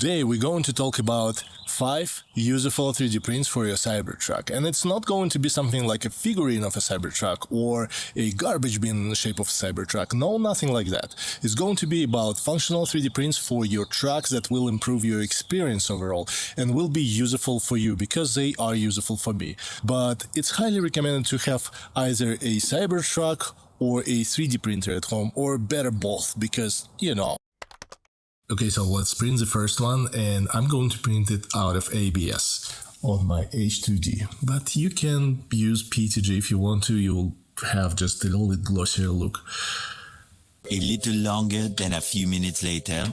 Today we're going to talk about 5 useful 3D prints for your Cybertruck, and it's not going to be something like a figurine of a Cybertruck or a garbage bin in the shape of a Cybertruck. No, nothing like that. It's going to be about functional 3D prints for your trucks that will improve your experience overall and will be useful for you because they are useful for me. But it's highly recommended to have either a Cybertruck or a 3D printer at home, or better both, because, you know. Okay, so let's print the first one, and I'm going to print it out of ABS on my H2D. But you can use PTG if you want to, you'll have just a little bit glossier look. A little longer than a few minutes later.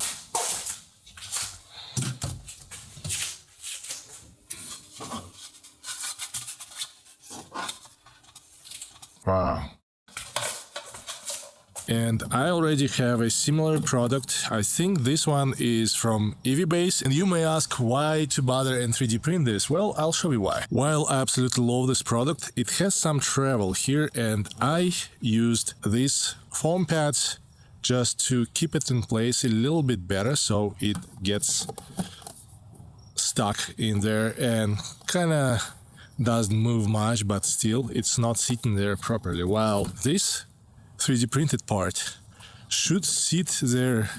Wow. And I already have a similar product. I think this one is from EVBase, and you may ask why to bother and 3D print this. Well, I'll show you why. While I absolutely love this product, it has some travel here, and I used these foam pads just to keep it in place a little bit better so it gets stuck in there and kinda doesn't move much, but still it's not sitting there properly. While this 3D printed part should sit there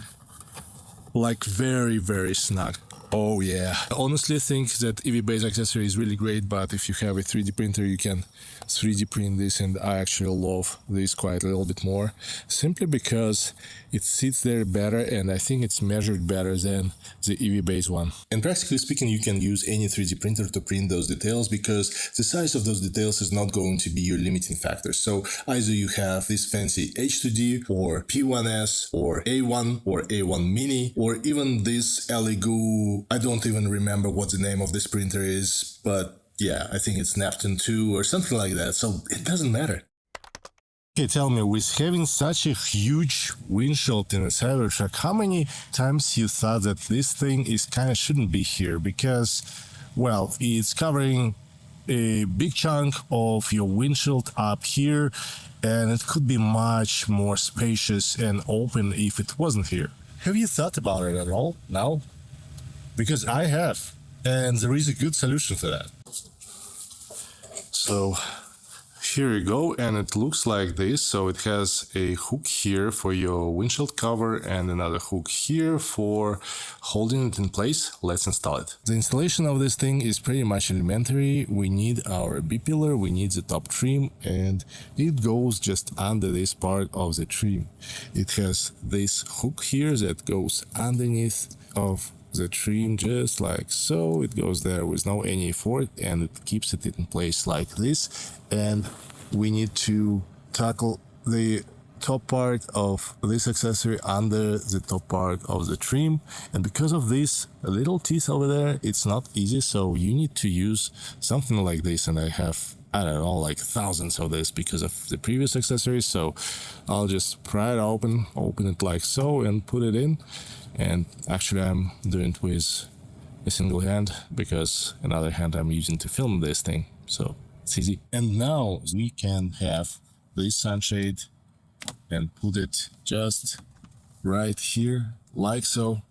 like very snug. Oh yeah. I honestly think that EV-based accessory is really great, but if you have a 3D printer you can 3D print this, and I actually love this quite a little bit more, simply because it sits there better and I think it's measured better than the EV-based one. And practically speaking, you can use any 3D printer to print those details because the size of those details is not going to be your limiting factor. So either you have this fancy H2D or P1S or A1 or A1 Mini or even this Elegoo. I don't even remember what the name of this printer is, but yeah, I think it's Neptune 2 or something like that, so it doesn't matter. Okay, tell me, with having such a huge windshield in a Cybertruck, how many times you thought that this thing is kind of shouldn't be here? Because, well, it's covering a big chunk of your windshield up here, and it could be much more spacious and open if it wasn't here. Have you thought about it at all? No? Because I have, and there is a good solution for that. So here you go, and it looks like this. So it has a hook here for your windshield cover and another hook here for holding it in place. Let's install it. The installation of this thing is pretty much elementary. We need our B-pillar, we need the top trim, and it goes just under this part of the trim. It has this hook here that goes underneath of the trim, just like so. It goes there with no any effort, and it keeps it in place like this. And we need to tackle the top part of this accessory under the top part of the trim, and because of this little teeth over there, it's not easy, so you need to use something like this. And I have, I don't know, like thousands of this because of the previous accessories, so I'll just pry it open it like so and put it in. And actually I'm doing it with a single hand because another hand I'm using to film this thing, so it's easy. And now we can have this sunshade and put it just right here like so,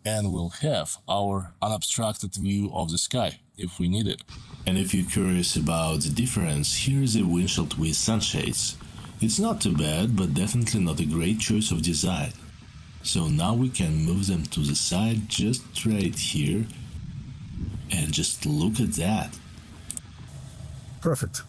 and we'll have our unobstructed view of the sky if we need it. And if you're curious about the difference, here is a windshield with sunshades. It's not too bad, but definitely not a great choice of design. So now we can move them to the side just right here, and just look at that. Perfect.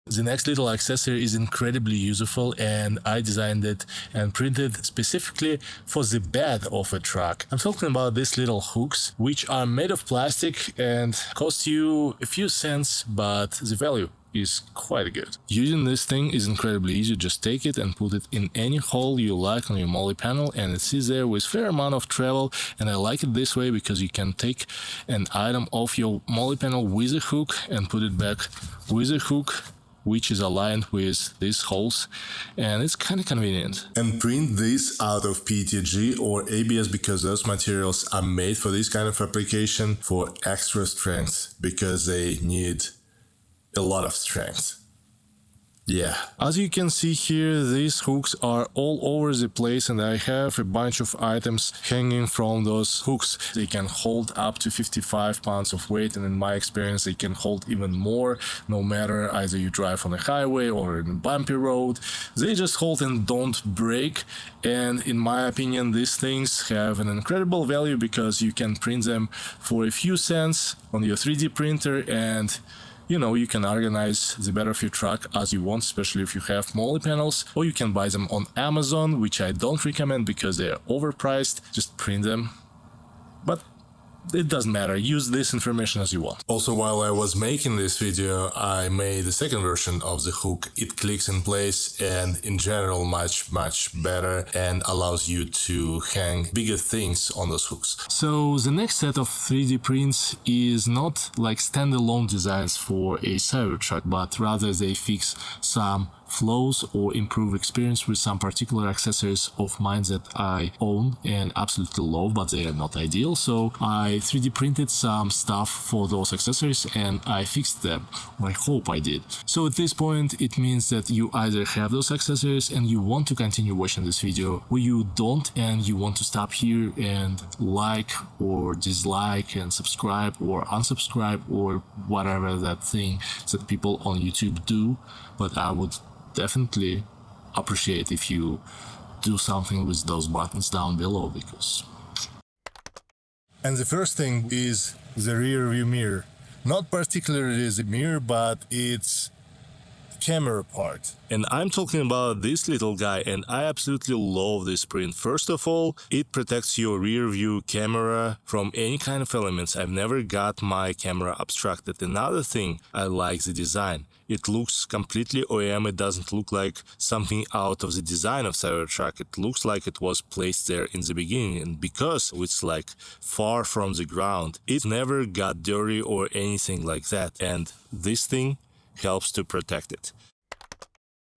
The next little accessory is incredibly useful, and I designed it and printed specifically for the bed of a truck. I'm talking about these little hooks, which are made of plastic and cost you a few cents, but the value is quite good. Using this thing is incredibly easy. Just take it and put it in any hole you like on your moly panel, and it sits there with fair amount of travel. And I like it this way because you can take an item off your moly panel with a hook and put it back with a hook, which is aligned with these holes, and it's kind of convenient. And print this out of PTG or ABS because those materials are made for this kind of application for extra strength, because they need a lot of strength. Yeah, as you can see here, these hooks are all over the place, and I have a bunch of items hanging from those hooks. They can hold up to 55 pounds of weight, and in my experience they can hold even more, no matter either you drive on a highway or in a bumpy road. They just hold and don't break, and in my opinion these things have an incredible value because you can print them for a few cents on your 3D printer, and you know, you can organize the bed of your truck as you want, especially if you have moly panels, or you can buy them on Amazon, which I don't recommend because they are overpriced. Just print them. But it doesn't matter, use this information as you want. Also, while I was making this video, I made the second version of the hook. It clicks in place and in general much better and allows you to hang bigger things on those hooks. So the next set of 3D prints is not like standalone designs for a Cybertruck, but rather they fix some flows or improve experience with some particular accessories of mine that I own and absolutely love, but they are not ideal. So I 3D printed some stuff for those accessories and I fixed them. I hope I did. So at this point it means that you either have those accessories and you want to continue watching this video, or you don't and you want to stop here and like or dislike and subscribe or unsubscribe or whatever that thing that people on YouTube do. But I would definitely appreciate if you do something with those buttons down below, because... And the first thing is the rear view mirror. Not particularly the mirror, but it's camera part. And I'm talking about this little guy, and I absolutely love this print. First of all, it protects your rear view camera from any kind of elements. I've never got my camera obstructed. Another thing, I like the design. It looks completely OEM. It doesn't look like something out of the design of Cybertruck. It looks like it was placed there in the beginning, and because it's like far from the ground, it never got dirty or anything like that, and this thing helps to protect it.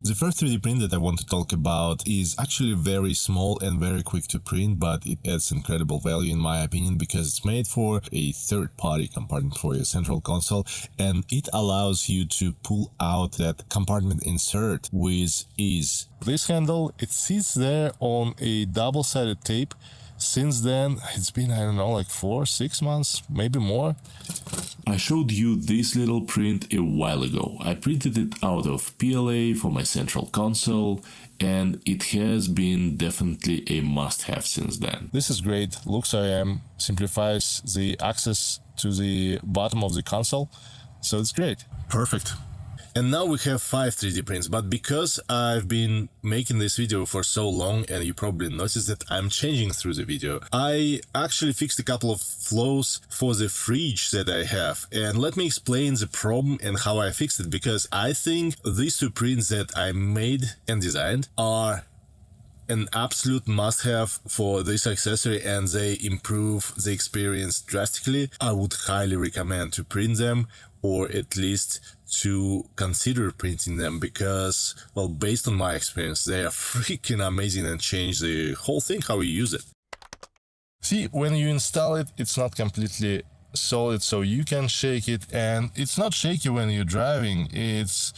The first 3D print that I want to talk about is actually very small and very quick to print, but it adds incredible value in my opinion because it's made for a third-party compartment for your central console, and it allows you to pull out that compartment insert with ease. This handle, it sits there on a double-sided tape. Since then, it's been, I don't know, like 4-6 months, maybe more. I showed you this little print a while ago. I printed it out of PLA for my central console, and it has been definitely a must-have since then. This is great. Looks OEM, simplifies the access to the bottom of the console, so it's great. Perfect. And now we have 5 3D prints, but because I've been making this video for so long, and you probably noticed that I'm changing through the video, I actually fixed a couple of flaws for the fridge that I have. And let me explain the problem and how I fixed it, because I think these 2 prints that I made and designed are an absolute must-have for this accessory, and they improve the experience drastically. I would highly recommend to print them, or at least to consider printing them, because, well, based on my experience, they are freaking amazing and change the whole thing, how you use it. See, when you install it, it's not completely solid, so you can shake it, and it's not shaky when you're driving. It's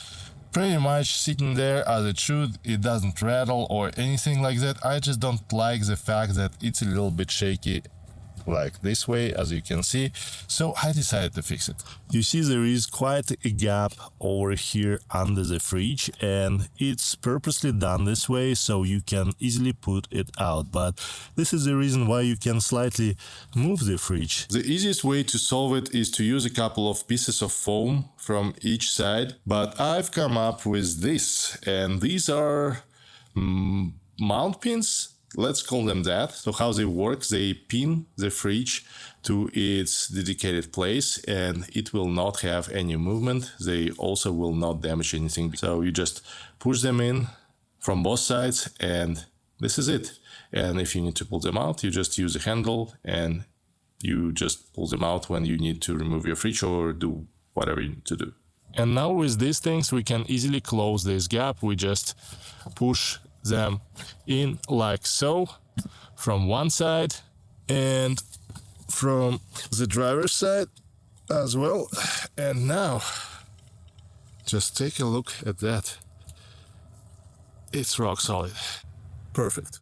pretty much sitting there as it should. It doesn't rattle or anything like that. I just don't like the fact that it's a little bit shaky like this way, as you can see, so I decided to fix it. You see, there is quite a gap over here under the fridge, and it's purposely done this way so you can easily put it out, but this is the reason why you can slightly move the fridge. The easiest way to solve it is to use a couple of pieces of foam from each side, but I've come up with this, and these are mount pins. Let's call them that. So how they work, they pin the fridge to its dedicated place, and it will not have any movement. They also will not damage anything. So you just push them in from both sides, and this is it. And if you need to pull them out, you just use a handle and you just pull them out when you need to remove your fridge or do whatever you need to do. And now with these things, we can easily close this gap. We just push them in like so from one side and from the driver's side as well. And now just take a look at that. it's rock solid. Perfect.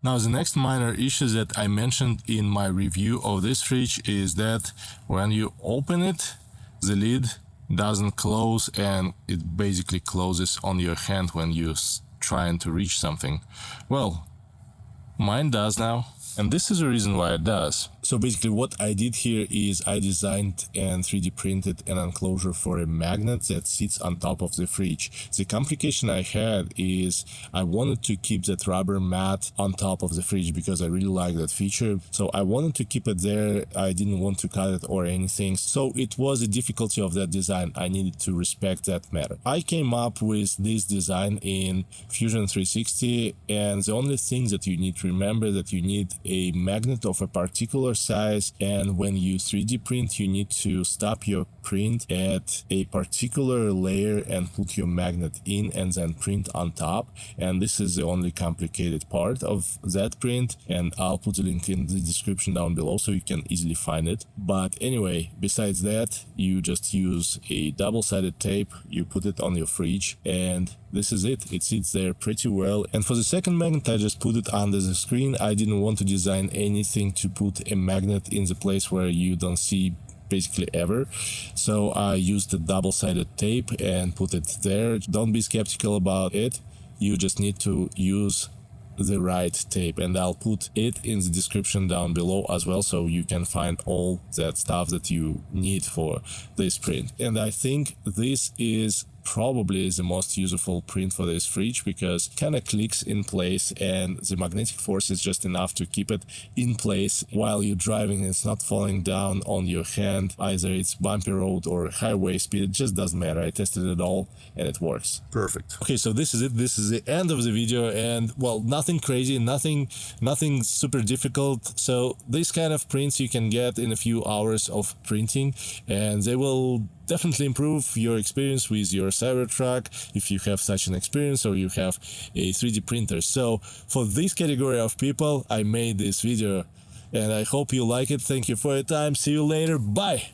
Now, the next minor issue that I mentioned in my review of this fridge is that when you open it, the lid doesn't close and it basically closes on your hand when you're trying to reach something. Well, mine does now, and this is the reason why it does. So basically what I did here is I designed and 3D printed an enclosure for a magnet that sits on top of the fridge. The complication I had is I wanted to keep that rubber mat on top of the fridge because I really like that feature. So I wanted to keep it there. I didn't want to cut it or anything. So it was a difficulty of that design. I needed to respect that matter. I came up with this design in Fusion 360, and the only thing that you need to remember that you need a magnet of a particular size, and when you 3D print you need to stop your print at a particular layer and put your magnet in and then print on top. And this is the only complicated part of that print, and I'll put a link in the description down below so you can easily find it. But anyway, besides that, you just use a double-sided tape, you put it on your fridge, and this is it. It sits there pretty well. And for the second magnet, I just put it under the screen. I didn't want to design anything to put a magnet in the place where you don't see basically ever. So I used the double-sided tape and put it there. Don't be skeptical about it. You just need to use the right tape, and I'll put it in the description down below as well so you can find all that stuff that you need for this print. And I think this is probably the most useful print for this fridge because it kind of clicks in place and the magnetic force is just enough to keep it in place while you're driving. It's not falling down on your hand. Either it's bumpy road or highway speed, it just doesn't matter. I tested it all and it works. Perfect. Okay, so this is it. This is the end of the video, and well, nothing crazy, nothing super difficult. So these kind of prints you can get in a few hours of printing, and they will definitely improve your experience with your Cybertruck if you have such an experience or you have a 3D printer. So for this category of people, I made this video and I hope you like it. Thank you for your time. See you later. Bye.